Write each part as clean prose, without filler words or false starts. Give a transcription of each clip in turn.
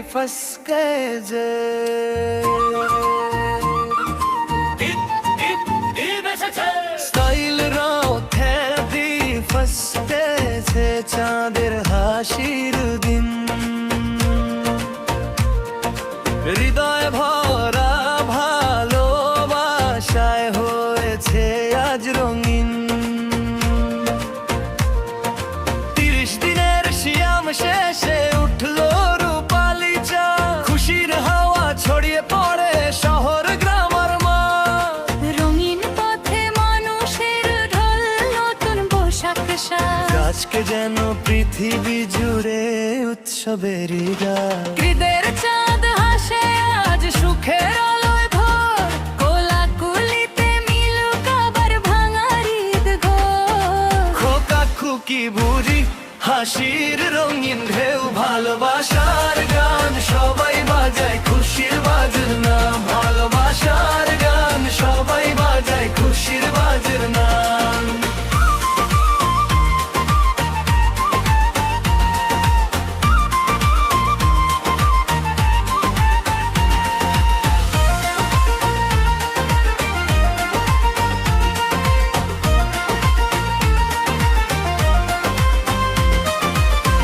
फंस गए जे স্টাইল রথে দি ফসকেছে চাঁদের হাসির দিন হৃদয় ভরা ভালোবাসায় হয়েছে আজ রঙিন 30 দিনের শিয়াম শেষে উঠলো রূপালী চাঁদ খুশির হাওয়া ছড়িয়ে পড়ে শহর গ্রাম আর মাঠ রঙিন পথে মানুষের ঢল নতুন পোশাক সাজ আজকে যেন পৃথিবী জুড়ে উৎসবেরই রাত হৃদের চাঁদ হাসে আজ সুখের আলোয় ভোর কোলাকুলিতে মিলুক আবার ভাঙার ঈদ ঘোর খোকা খুকি বুড়ি হাসির রঙিন ঢেউ ভালোবাসার গান সবাই বাজায় খুশির বাজনা ভালোবাসার গান সবাই বাজায় খুশির বাজনা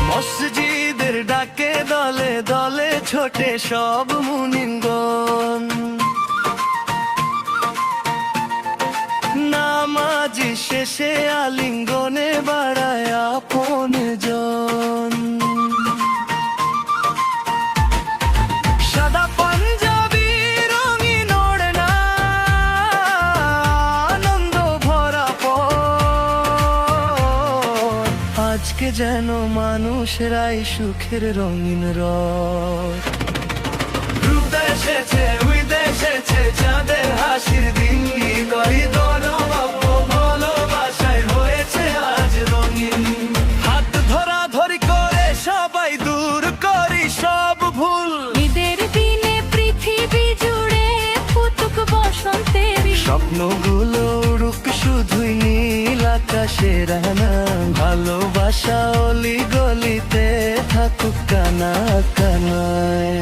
মসজিদের ডাকে দলে দলে ছোটে সব মুনিনগণ নামাজি শেষে আলিঙ্গনে বাড়ায় আপন জন সাদা পাঞ্জাবি রঙিন ওড়না আনন্দ ভরা পথ আজকে যেন মানুষরাই সুখের রঙিন রথ রূপ এসেছে উইদ এসেছে চাঁদের হাসির দিন হৃদয় দনবাব্য ভালোবাসায় হয়েছে আজ রঙিন হাত ধরা ধরি করে সবাই দূর করি সব ভুল ঈদের দিনে পৃথিবী জুড়ে ফুটুক বসন্তের স্বপ্নগুলো উড়ুক শুধুই নীল আকাশের না ভালোবাসা অলি গলিতে থাকুক কানা কানায়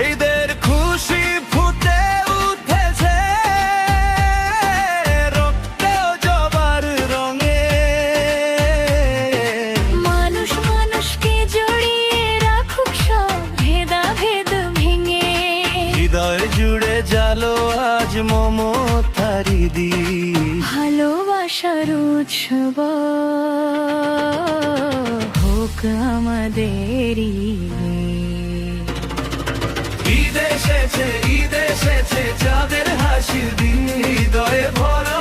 ঈদের খুশি ফুটে উঠেছে রক্তে জবার রঙে মানুষ মানুষকে জড়িয়ে রাখুক সব ভেদাভেদ ভেঙে হৃদয় জুড়ে জালো আজ মমতারি দি ভালোবাসার উৎসব হোক আমাদেরই ঈদ এসেছে চাঁদের হাসির দিন হৃদয়ে ভরা